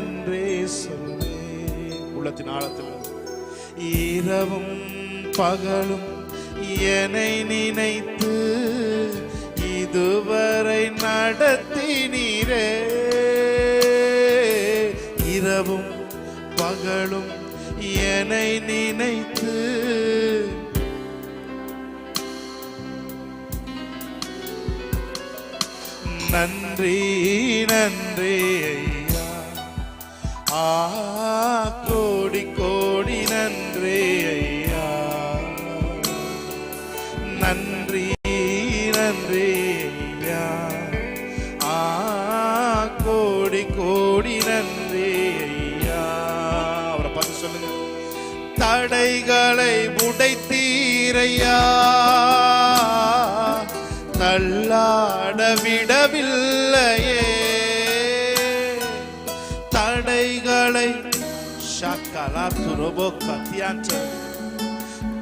நன்றே சொல்வே. உள்ளத்தின் ஆழத்தில் இரவும் பகலும் என்னை நினைத்து இதுவரை நடத்தினீரே. இரவும் பகலும் என்னை நினைத்து நன்றி நன்றி ஐயா. கோடி கோடி நன்றி ஐயா. நன்றி நன்றி ஐயா. கோடி கோடி நன்றி ஐயா. அவரை பார்த்து சொல்லுங்க. தடைகளை உடைத்தீரையா, தள்ளாட விடவில்லையே. தடைகளை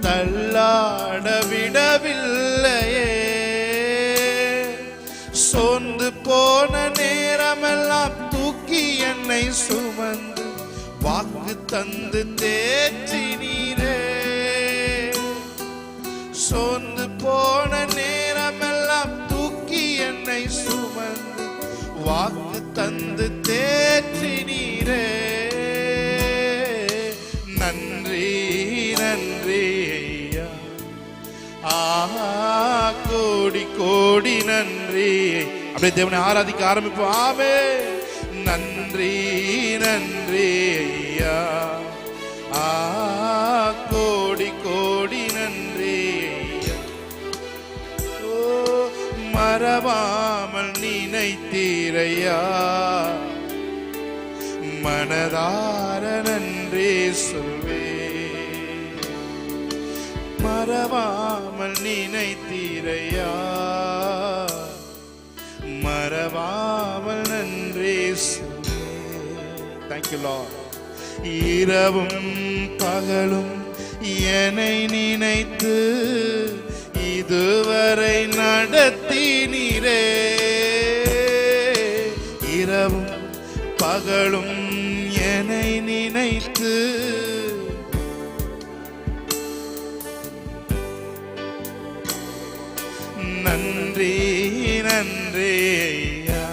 தள்ளாட விடவில்லையே. சோர்ந்து போன நேரமெல்லாம் தூக்கி என்னை சுமந்து வாக்கு தந்து தேற்றினீரே. சோர்ந்து போன நேரமெல்லாம் தூக்கி என்னை சுமந்து வாக்கு தந்து தேற்றினீரே. நன்றி நன்றி ஐயா. கோடி கோடி நன்றி. அப்படியே தேவனை ஆராதிக்க ஆரம்பிப்போம். ஆமே. நன்றி நன்றி ஐயா. கோடி கோடி நன்றி. மறவாமல் நினைத்தீரையா, மனதார நன்றி சொல்வே. மறவாமல் நினைத்தீரையா, மறவாமல் நன்றி சொல்வே. Thank you Lord. இரவும் பகலும் என்னை நினைத்து இதுவரை நடத்தினீரே. இரவும் பகலும் என்னை நினைத்து நன்றி நன்றி ஐயா.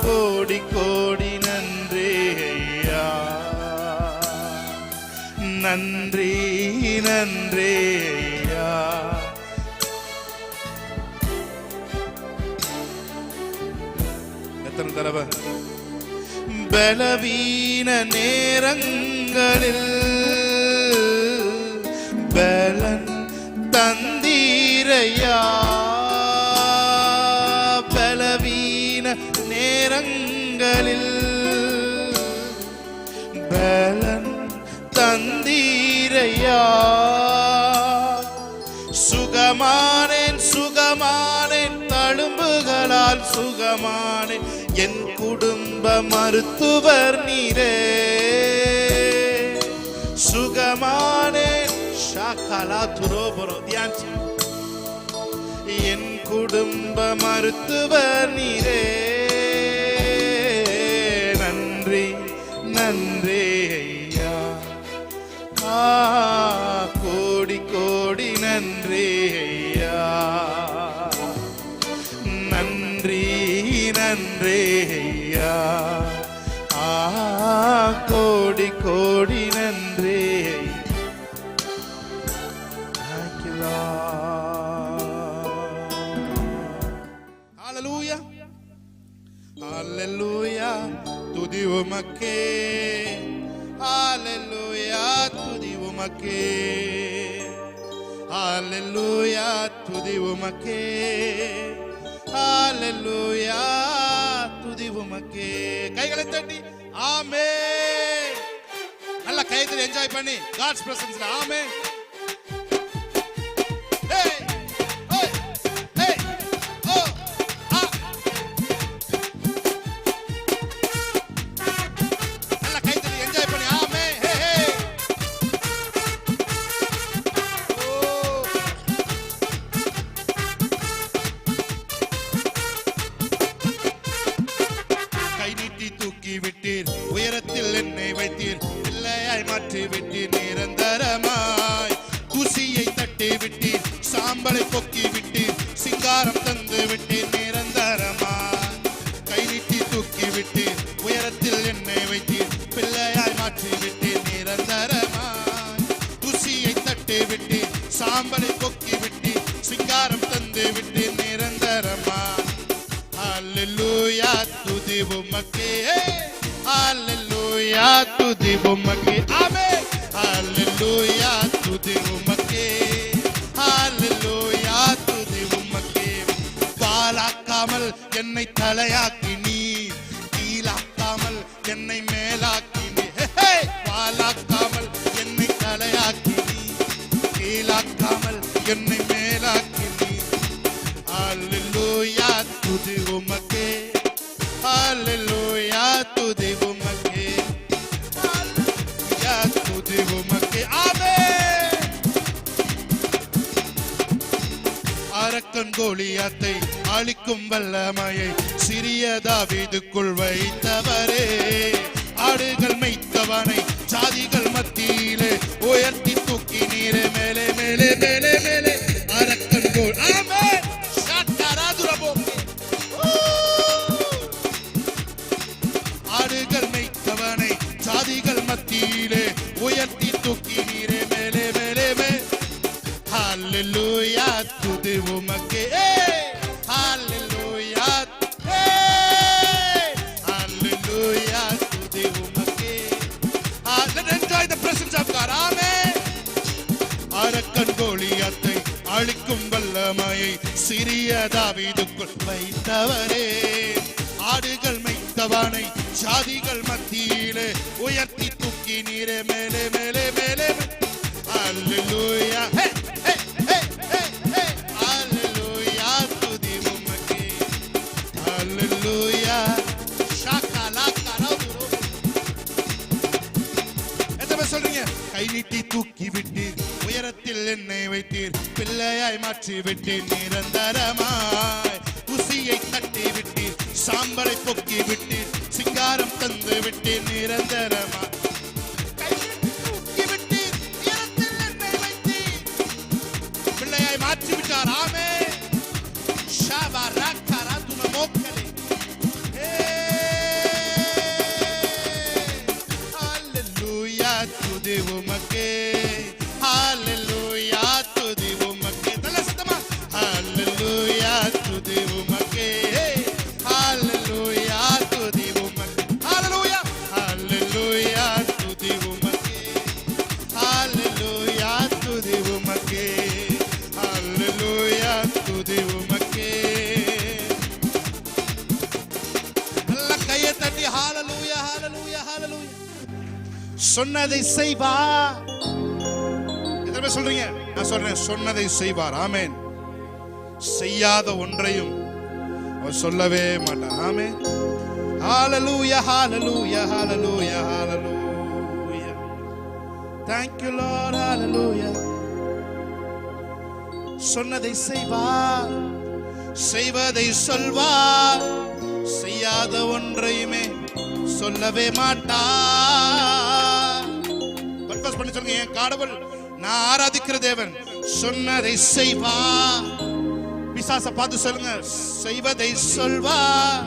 கோடி கோடி நன்றி ஐயா. நன்றி நன்றி ஐயா. எத்தனை தடவை பலவீன நேரங்களில் பலன் தந்தீரையா. பலவீன நேரங்களில் பலன் தந்தீரையா. சுகமானேன் சுகமானேன் தழும்புகளால் சுகமானேன். என் குடும்ப மருத்துவர் நீரே. சுகமானேன் ஷாகலா துரோபரோ தியான்சி. என் குடும்ப மருத்துவர் நீரே. நன்றி நன்றி ஐயா. கோடி கோடி நன்றி ஐயா. நன்றி நன்றி ஐயா. கோடி கோடி நன்றி. Thank you Lord. Hallelujah. Hallelujah. துதி உமக்கே. Hallelujah. துதி உமக்கே. Hallelujah. துதி உமக்கே. Hallelujah. துதி உமக்கே. கைகளை தட்டி ஆமென். நல்ல கைகளை என்ஜாய் பண்ணி God's presence. ஆமென். தூக்கி விட்டீர், உயரத்தில் என்னை வைத்தீர், பிள்ளையாய் மாற்றி விட்டீர் நிரந்தரமாய். தூசியை தட்டி விட்டீர், சாம்பலை பொக்கி விட்டீர், சிங்காரம் தந்து விட்டீர் நிரந்தரமாய். கை நீட்டி தூக்கி விட்டீர், உயரத்தில் என்னை வைத்தீர், பிள்ளையாய் மாற்றி விட்டீர் நிரந்தரமாய். தூசியை தட்டி விட்டீர், சாம்பலை பொக்கி விட்டீர், சிங்காரம் தந்து விட்டீர் நிரந்தரமாய். ஹல்லேலூயா துதி உமக்கே, ஹல்லேலூயா துதி உமக்கே, ஆமென். ஹல்லேலூயா துதி உமக்கே, ஹல்லேலூயா துதி உமக்கே. வாலாக்காமல் என்னை தலையாக்கி நீர், கீழாக்காமல் என்னை மேலாக்கி நீர். வாலாக்காமல் என்னை தலையாக்கி நீர், கீழாக்காமல் என்னை மேலாக்கி நீர். ஹல்லேலூயா துதி உமக்கே, ஹல்லேலூயா துதி உமக்கே, ஹல்லேலூயா துதி உமக்கே, ஆமென். அரக்கன் கோலியாத்தை அழிக்கும் வல்லமையை சிறிய தாவீதுக்குள் வைத்தவரே, ஆடுகள் மேய்த்தவனை ஜாதிகள் மத்தியிலே உயர்த்தி தூக்கி நீரே மேலே மேலே மேலே மேலே. அரக்கன் கோல், ஆமென். ஆடுகள் மேய்த்தவனை ஜாதிகள் மத்தியிலே உயர்த்தி தூக்கி நீரே மேலே மேலே மேலே. ஹல்லேலூயா துதி உமக்கே, ஹல்லேலூயா, ஹல்லேலூயா துதி உமக்கே. Let's enjoy the presence of God. Amen. அரக்கன் கோலியாத்தை அழிக்கும் வல்லமையை சிறிய தாவீதுக்குள் வைத்தவரே, ஆடுகள் மேய்த்தவனை ஜாதிகள் மத்தியிலே உயர்த்தி தூக்கி நீரே மேலே மேலே மேலே. ஹல்லேலூயா, ஹே ஹே ஹே ஹே ஹே. ஹல்லேலூயா துதி உமக்கே, ஹல்லேலூயா. ஷாகலாகா ரவுரு. என்ன சொல்றீங்க? கை நீட்டி தூக்கி விட்டீர், உயரத்தில் என்னை வைத்தீர், பிள்ளையாய் மாற்றி விட்டீர் நிரந்தரமாய். குசியை தட்டி விட்டீர், சாம்பலை பொக்கி விட்டீர், சிங்காரம் தந்து விட்டீர் நிரந்தரமாய். கை நீட்டி தூக்கி விட்டீர், உயரத்தில் என்னை வைத்தீர், பிள்ளையாய் மாற்றி விட்டார், ஆமென். ஷாபராக்கரா துனமோக்கலே. ஹல்லேலூயா துதி உமக்கே, ஹல்லேலூயா துதி உமக்கே. தலஸ்தமா. ஹல்லேலூயா துதி உமக்கே, ஹல்லேலூயா துதி உமக்கே. ஹல்லேலூயா, ஹல்லேலூயா துதி உமக்கே, ஹல்லேலூயா துதி உமக்கே, ஹல்லேலூயா துதி உமக்கே. நல்ல கையை தட்டி ஹல்லேலூயா ஹல்லேலூயா ஹல்லேலூயா. சொன்னதை செய்வார். எத்தனை பேர் சொல்றீங்க? நான் சொல்றேன், சொன்னதை செய்வார். ஆமென். செய்யாத ஒன்றையும் அவர் சொல்லவே மாட்டார். ஆமென். ஹல்லேலூயா ஹல்லேலூயா ஹல்லேலூயா ஹல்லேலூயா. Thank you Lord. ஹல்லேலூயா. சொன்னதை செய்வார், செய்வதை சொல்வார், செய்யாத ஒன்றையுமே சொல்லவே மாட்டார். பர்பஸ் பண்ணி சொல்லுங்க, என் கடவுள், நான் ஆராதிக்கிற தேவன் சொன்னதை செய்வார். பிசாசை பார்த்து சொல்லுங்க, செய்வதை சொல்வார்,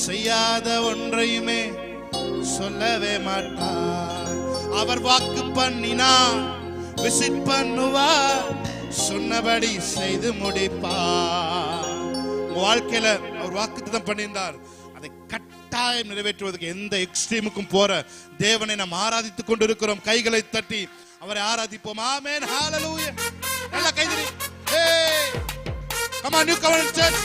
செய்யாத ஒன்றையுமே சொல்லவே மாட்டார். அவர் வாக்கு பண்ணினார், விசிட் பண்ணுவார், சொன்னபடி செய்து முடிப்பார். உங்க வாழ்க்கையில அவர் வாக்குத்தத்தம் பண்ணியிருந்தார், அதை கட்டாயம் நிறைவேற்றுவதற்கு எந்த எக்ஸ்ட்ரீமுக்கும் போற தேவனை நாம் ஆராதித்துக் கொண்டிருக்கிறோம். கைகளை தட்டி அவரை ஆராதிப்போம். ஆமென். ஹல்லேலூயா. நல்ல Kaithady. Hey, come on, New Covenant Church.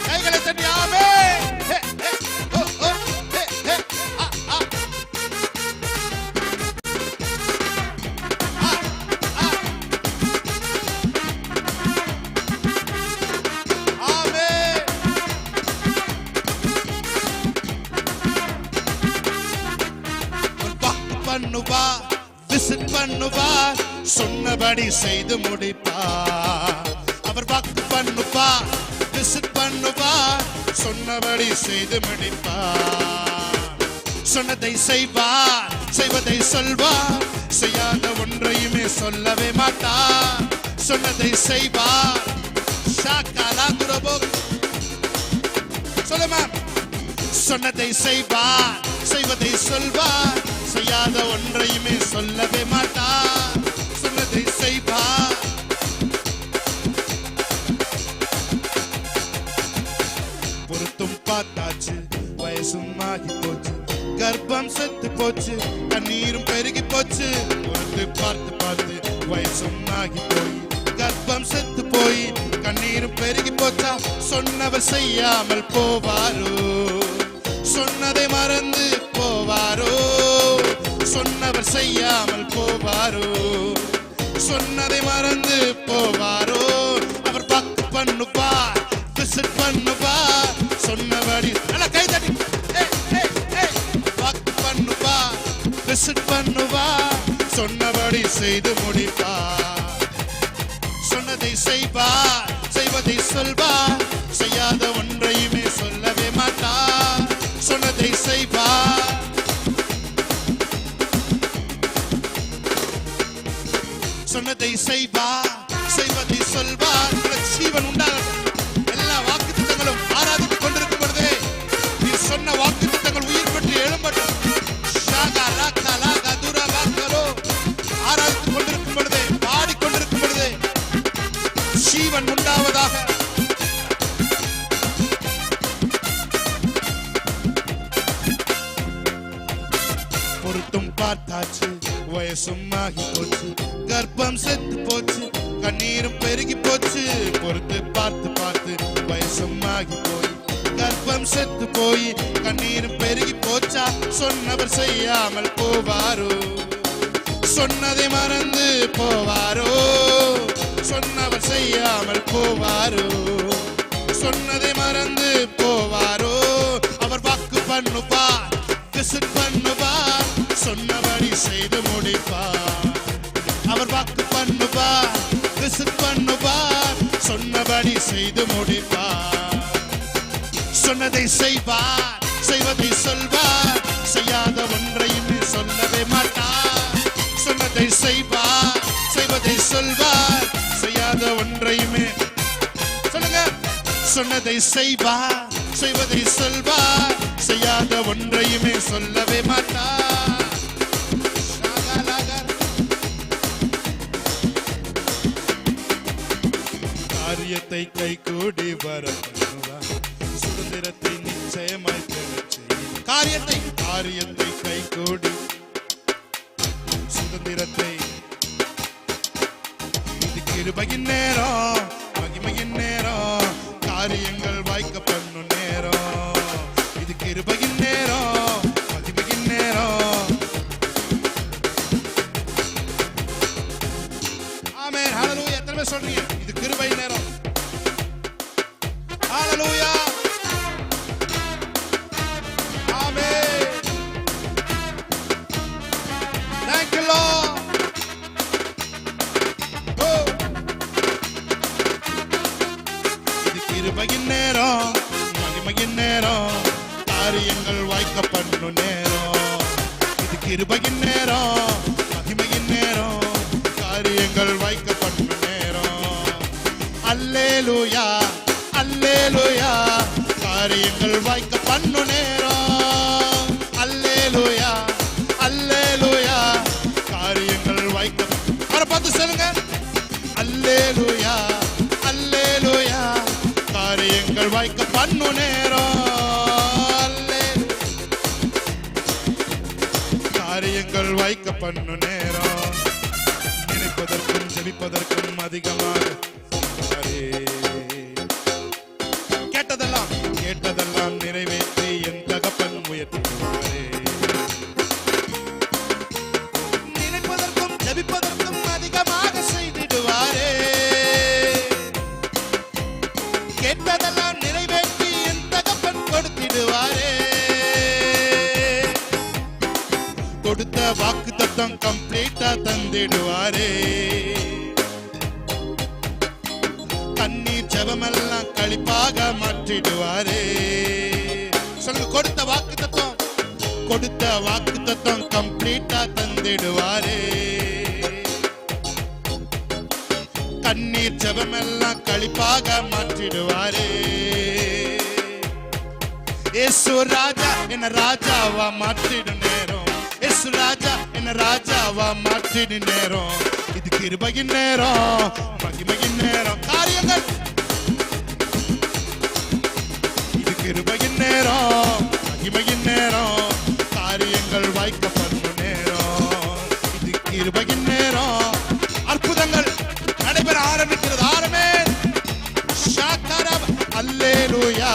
கைகளை தட்டி ஆமென். Hey, hey, oh, oh, hey, hey, ah, ah. Ah, ah. ஆமென். பண்ணுவார், விசிட் பண்ணுவார், சொன்னபடி செய்து முடிப்பார். அவர் வாக்கு பண்ணுவார், விசிட் பண்ணுவார், சொன்னபடி செய்து முடிப்பார். சொன்னதை செய்வார், செய்வதை சொல்வார், செய்யாத ஒன்றையுமே சொல்லவே மாட்டார். சொன்னதை செய்வார். சொல்லுமா, சொன்னதை செய்வார், செய்வதை சொல்வார், செய்யாத ஒன்றையுமே சொல்லவே மாட்டார். சொன்னதை செய்வார். பொருத்தும் பார்த்தாச்சு, வயசும் ஆகி போச்சு, கர்ப்பம் செத்து போச்சு, கண்ணீரும் பெருகி போச்சு. பொறுத்து பார்த்து பார்த்து வயசும் ஆகி போய், கர்ப்பம் செத்து போய், கண்ணீரும் பெருகி போச்சா? சொன்னவர் செய்யாமல் போவாரோ? சொன்னதை மறந்து போவாரோ? சொன்னவர் செய்யாமல் போவாரோ? சொன்னதை மறந்து போவாரோ? அவர் பக்கு பண்ணுவார், விசிட் பண்ணுவார், சொன்னபடி கைதட்டி பக்கு பண்ணுவார், விசிட் பண்ணுவார், சொன்னபடி செய்து முடிப்பார். சொன்னதை செய்வார், செய்வதை சொல்வார், செய்யாத ஒன்றையுமே சொல்லவே மாட்டார். சொன்னதை செய்வார். சொன்னதை செய்வார், செய்வதை சொல்வார். ஜீவன் உண்டாகும். எல்லா வாக்குத்தத்தங்களும் ஆராதித்துக் கொண்டிருக்கும் பொழுது நீ சொன்ன வாக்குத்தத்தங்கள் உயிர் பெற்று எழும்பட்டும். ஆராதித்துக் கொண்டிருக்கும் பொழுது, பாடிக்கொண்டிருக்கும் பொழுது ஜீவன் உண்டாவதாக. பொருத்தும் பார்த்தாச்சு, வயசும் ஆகி போச்சு, கர்ப்பம் செத்து போச்சு, கண்ணீரும் பெருகி போச்சு. பொறுத்து பார்த்து பார்த்து வயசும் ஆகி போய், கர்ப்பம் செத்து போய், கண்ணீரும் பெருகி போச்சா? சொன்னவர் செய்யாமல் போவாரோ? சொன்னதை மறந்து போவாரோ? சொன்னவர் செய்யாமல் போவாரோ? சொன்னதை மறந்து போவாரோ? அவர் வாக்கு பண்ணுவார், விசிட் பண்ணுவார், சொன்னபடி செய்து முடிப்பார். அவர் வாக்கு பண்ணுவார், விசிட் பண்ணுவார், சொன்னபடி செய்து முடிப்பார். சொன்னதை செய்வார், செய்வதை சொல்வார், செய்யாத ஒன்றையுமே சொல்லவே மாட்டார். சொன்னதை செய்வார், செய்வதை சொல்வார், செய்யாத ஒன்றையுமே சொல்லுங்க. சொன்னதை செய்வார், செய்வதை சொல்வார், செய்யாத ஒன்றையுமே சொல்லவே மாட்டார். காரியத்தை கை கூடி வர சுதந்திரத்தை நிச்சயமாய் பெறச் செய்யும். காரியத்தை கை கூடி சுதந்திரத்தை, இது கிருபையின் நேரம், மகிமையின் நேரம், காரியங்கள் வாய்க்க பண்ணும் நேரம். இது கிருபையின் நேரம், மகிமையின் நேரம். ஆமென், ஹல்லேலூயா. எத்தனை பேர் சொல்றீங்க இது கிருபை நேரம்? ஹல்லேலூயா, ஆமென். Thank you Lord. இது கிருபையின் நேரம், மகிமையின் நேரம், காரியங்கள் வாய்க்க பண்ணும் நேரம். இது கிருபையின் நேரம், மகிமையின் நேரம், காரியங்கள் வாய்க்க பண்ணும் நேரம். அல்லேலூயா, அல்லேலூயா, காரியங்கள் வாய்க்க பண்ணும் நேரம். அல்லேலூயா, அல்லேலூயா, காரியங்கள் வாய்க்க. அவரை பார்த்து சொல்லுங்க, அல்லேலூயா, அல்லேலூயா, காரியங்கள் வாய்க்க பண்ணும் நேரம். காரியங்கள் வாய்க்க பண்ணும் நேரம். நினைப்பதற்கும் ஜெபிப்பதற்கும் அதிகமாக கேட்டதெல்லாம் நிறைவேற்றி என் தகப்பன் உயர்த்துவாரே. நினைப்பதற்கும் ஜெபிப்பதற்கும் அதிகமாக செய்திடுவாரே. கேட்டதெல்லாம் நிறைவேற்றி என் தகப்பன் கொடுத்திடுவாரே. கொடுத்த வாக்குத்தத்தம் கம்ப்ளீட்டா தந்திடுவாரே. கண்ணீர் ஜெபமெல்லாம் களிப்பாக மாற்றிடுவாரே. சொல்லுங்க, கொடுத்த வாக்குத்தத்தம் கொடுத்த வாக்குத்தத்தம் கம்ப்ளீட்டா தந்திடுவாரே. கண்ணீர் ஜெபமெல்லாம் களிப்பாக மாற்றிடுவாரே. இயேசு ராஜா என்ன ராஜாவா மாற்றிடு நேரம். இயேசு ராஜா என்ன ராஜாவா மாற்றிடு நேரம். இது கிருபையின் நேரம், மகிமையின் நேரம். காரியங்கள் இது கிருபையின் நேரம், மகிமையின் நேரம். காரியங்கள் வாய்க்கப்படும் நேரம். இது கிருபையின் நேரம். அற்புதங்கள் நடைபெற ஆரம்பிக்கிறது. ஆரமே ஷாக்கரப் அல்லேலூயா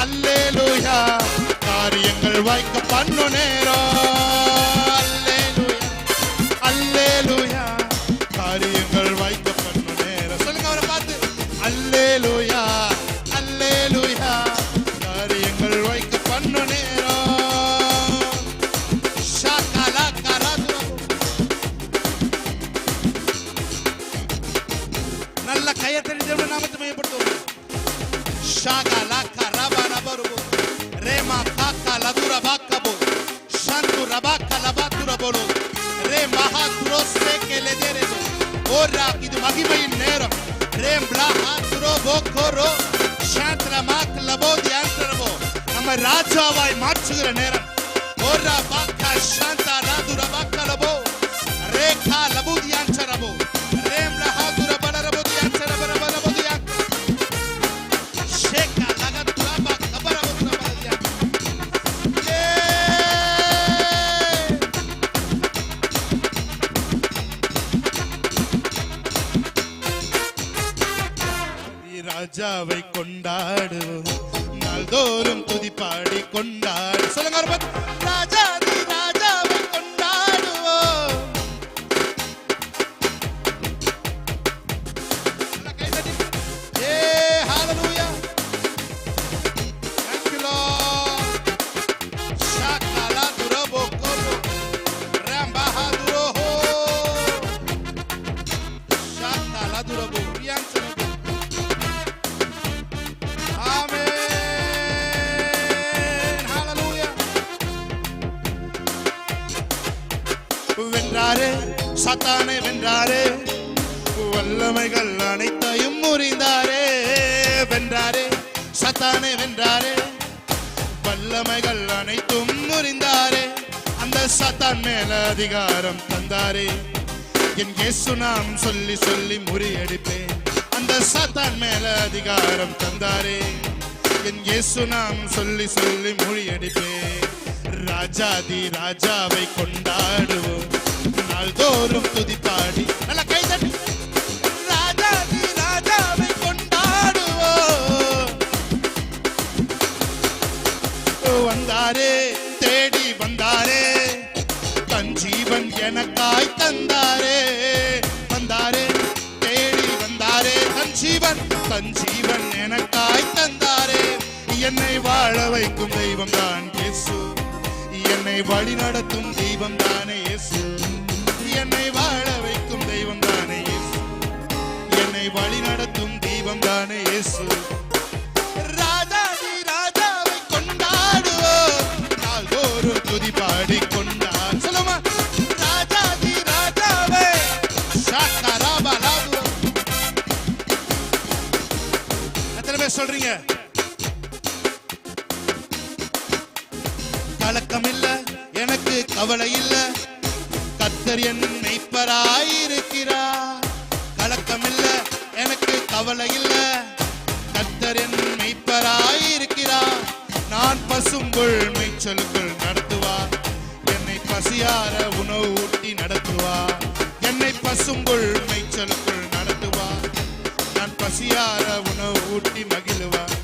அல்லேலூயா. காரியங்கள் வாய்க்கப்படும் நேரம். அல்லேலூயா அல்லேலூயா. காரியங்கள் வாய்க்கப்படும் நேரம். சொல்லுங்க அவரை பார்த்து, அல்லேலூயா அல்லேலூயா. காரியங்கள் வாய்க்கப்படும் நேரம். ஷாக்கலா கராதுரா. நல்ல கையை தெரிஞ்சவங்க நாமத்தை மையப்படுத்துவோம். ஷாகலா கரபரபரு ரேமா காக்கா லதுரா பாக்கபோ ஷாந்து ரபாக்கா லபாதுரபோலோ ரே மஹாத்ரோஸ்தே கெலெதெரேதோ. ஓரா இது மகிமையின் நேரம். ரேம் பிளாஹாத்ரோ போகோரோ ஷாந்த்ரமாக் லபோதி ஆந்த்ரபோ. நம்ம ராஜாவாய் மாற்றுகிற நேரம். ஓரா பாக்கா ஷாந்தா ராதுரா பாக்கா லபோ ரேகா லபோதி ஆந்த்ரபோ ரேம் லஹாதுரா பலரபோதி ஆந்த்ரபரப லபோதி ஆந்த் ஷேகா லகதுரா பாக்கா பரபதுரா பலதி ஆந்த். ராஜாவை கொண்டாடுவோம், நாள்தோறும் துதிப்பாடி கொண்டாடு. சொல்லுங்க ராஜாதி ராஜாவை கொண்டாடுவோம். ஹalleluya. Thank you Lord. Shakala durabo kobo ramba duro ho. Shakala durabo rianse. வென்றாரே சாத்தானை வென்றாரே. வல்லமைகள் அனைத்தையும் முறிந்தாரே. வென்றாரே சாத்தானை வென்றாரே. வல்லமைகள் அனைத்தும் முறிந்தாரே. அந்த சாத்தான் மேல அதிகாரம் தந்தாரே. என் இயேசு நாம் சொல்லி சொல்லி முறியடிப்பேன். அந்த சாத்தான் மேல அதிகாரம் தந்தாரே. என் இயேசு நாம் சொல்லி சொல்லி முறியடிப்பேன். ராஜாதி ராஜாவை கொண்டாடுவோம், நாள்தோறும் துதிப்பாடி. நல்ல கைதட்டி. ராஜாதி ராஜாவை கொண்டாடுவோம். வந்தாரே தேடி வந்தாரே. தன் ஜீவன் எனக்காய் தந்தாரே. வந்தாரே தேடி வந்தாரே. தன் ஜீவன் எனக்காய் தந்தாரே. என்னை வாழ வைக்கும் தெய்வம் தான் இயேசு. என்னை வழி நடத்தும் தெய்வம் தானே இயேசு. என்னை வாழ வைக்கும் தெய்வம் தானே இயேசு. என்னை வழி நடத்தும் தெய்வம் தானே இயேசு. ராஜாதி ராஜாவை கொண்டாடுவோம், நாள்தோறும் துதிப்பாடி கொண்டாடு. சொல்லுமா ராஜாதி ராஜாவை. ஷாக்கராபலாது. எத்தனை பேர் சொல்றீங்க? கலக்கம் இல்ல, எனக்கு கவலை இல்ல, கர்த்தர் என் மெய்ப்பராயிருக்கிறார். கலக்கம் இல்ல, எனக்கு கவலை இல்ல, கர்த்தர் என் மெய்ப்பராயிருக்கிறார். நான் பசும்புல் மேய்ச்சலுக்குள் நடத்துவார். என்னை பசியார உணவு ஊட்டி நடத்துவார். என்னை பசும்புல் மேய்ச்சலுக்குள் நடத்துவார். நான் பசியார உணவு ஊட்டி மகிழுவார்.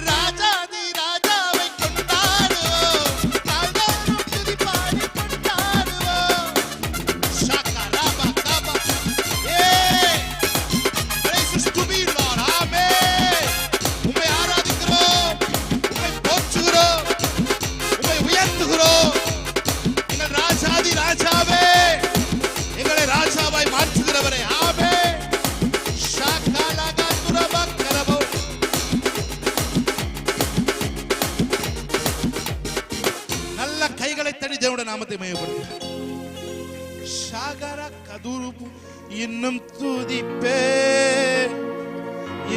ராஜாதி ராஜாவை கொண்டாடுவோம், நாள்தோறும் துதிப்பாடி கொண்டாடுவோம். ஷாக்கராபா Kaapa. Praises to be Lord. ஆமென். உம்மை ஆராதிக்கிறோம், உம்மை போற்றுகிறோம், உம்மை உயர்த்துகிறோம். எங்கள் ராஜாதி ராஜாவே, எங்களை ராஜாவாய் மாற்றுகிறவரே. ஆமென். ஷாக்கலகா துரபா கரபோ நல்ல கைகளை தட்டி தேவனுடைய நாமத்தை மையப்படுத்த ஷாகர கதுருபு இன்னும் துதிப்பே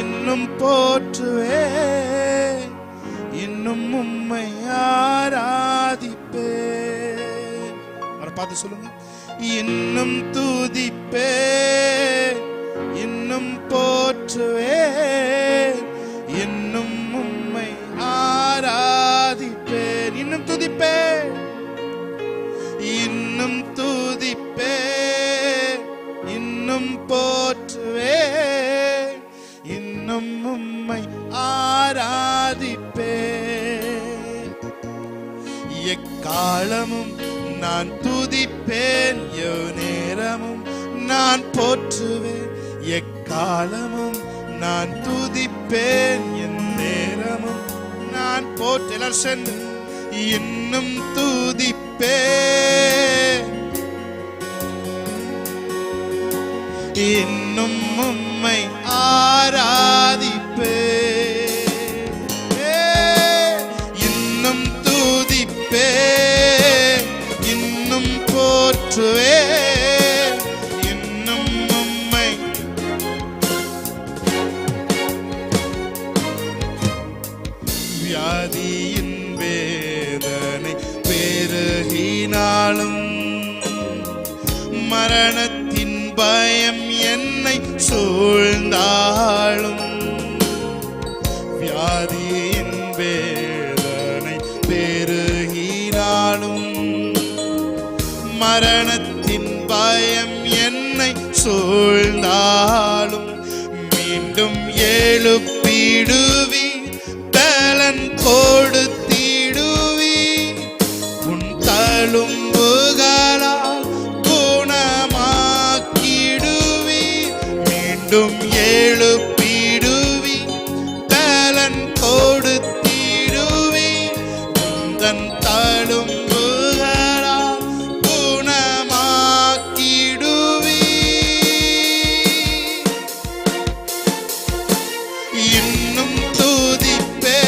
இன்னும் போற்றுவே இன்னும் உம்மை ஆராதிப்பே. அவரை பார்த்து சொல்லுங்க, இன்னும் துதிப்பே இன்னும் போற்றுவே இன்னும் உம்மை ஆராதிப்பே. இன்னும் துதிப்பே இன்னும் துதிப்பே இன்னும் போற்றுவே இன்னும் உம்மை ஆராதிப்பே. எக்காலமும் நான் துதிப்பேன் நேரமும் நான் போற்றுவேன். எக்காலமும் நான் துதிப்பேன் என் நேரமும் நான் போற்று. எல்லாரும் சென்று இன்னும் துதிப்பே இன்னும் உம்மை ஆராதிப்பே. இன்னும் துதிப்பே இன்னும் போற்றுவே இன்னும் உம்மை. வியாதியின் வேதனை பெருகினாலும் மரணத்தின் பயம் என்னை சூழ்ந்தாலும் வியாதியின் வேதனை பெருகினாலும் மரணத்தின் பயம் என்னை சூழ்ந்தாலும் மீண்டும் எழுப்பிடுவி பலன் கொடுத்திடுவி உன் தழும்புகளால் குணமாக்கிடுவி. மீண்டும் எழுப்பிடுவி பலன் கொடுத்திடுவி உந்தன் தழும்புகளால் குணமாக்கிடுவி. இன்னும் துதிப்பே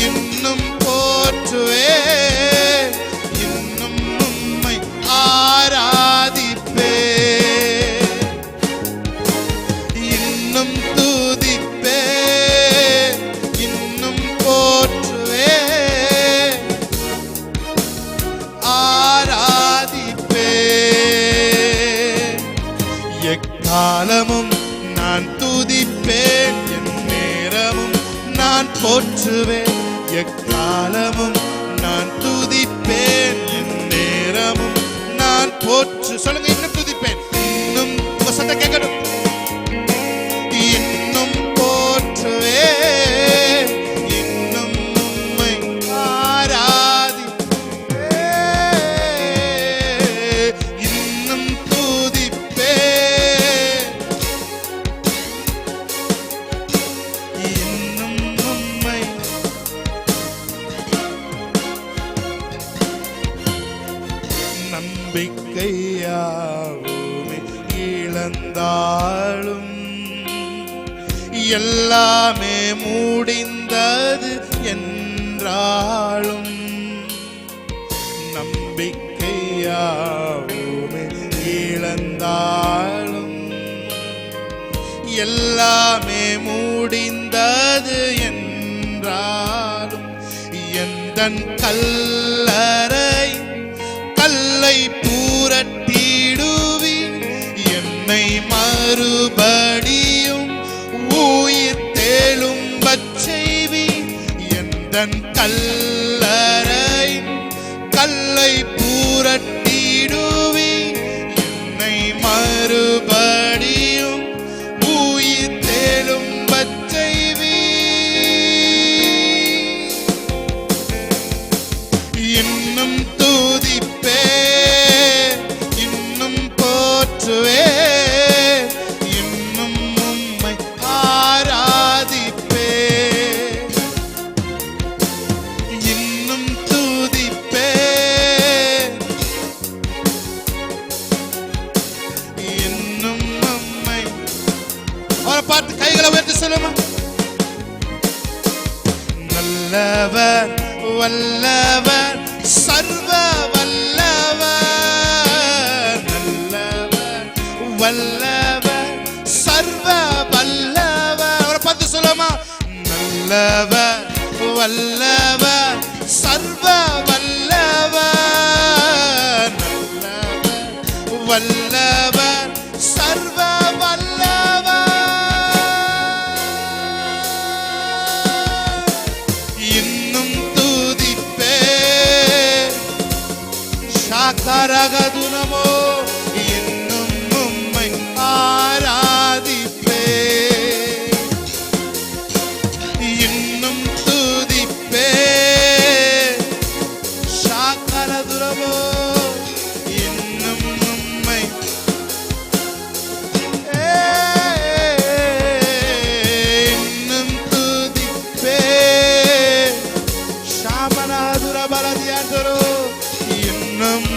இன்னும் போற்றுவே இன்னும் உம்மை ஆராதிப்பே. இன்னும் துதிப்பே இன்னும் போற்றுவே ஆராதிப்பே. எக்காலமும் நான் துதிப்பேன் என் நேரமும் நான் போற்றுவேன். எக்காலமும் நான் துதிப்பேன் என் நேரமும் நான் போற்று. சொல்லுங்க, இன்னும் துதிப்பேன். இன்னும் உங்க சத்தம் கேட்கணும். இன்னும் போற்றுவே இன்னும் உம்மை ஆராதிப்பே. இன்னும் துதிப்பே இன்னும் உம்மை. நம்பிக்கையாவுமே இழந்தாலும் எல்லாமே முடிந்தது என்றாலும் நம்பிக்கையாவுமே இழந்தாலும் எல்லாமே முடிந்தது என்றாலும் எந்தன் கல்லறை கல்லை பூரட்டிடுவி என்னை மறுபடியும் உயிர் தேழும்பச் செய்வி. எந்தன் கல்லறை கல்லை பூரட்டிடுவி என்னை மறுபடியும் உயிர் தேழும்பச் செய்வி. இன்னும் துதிப்பே இன்னும் போற்றுவே இன்னும் உம்மை ஆராதிப்பே. இன்னும் துதிப்பே இன்னும் உம்மை. அவரை பார்த்து கைகளை உயர்த்தி சொல்லுமா, நல்லவர் வல்லவர் நல்லவர் வல்லவர் சர்வ வல்லவர், நல்லவர் வல்லவர் சர்வ வல்லவர். இன்னும் துதிப்பே ஷாக்கரகதுனமோ, இன்னும் உம்மை ஆராதிப்பே, இன்னும் துதிப்பே ஷாக்கரதுனமோ, இன்னும் உம்மை இன்னும் துதிப்பே ஷாமனாதுர பலதியாதரோ, இன்னும்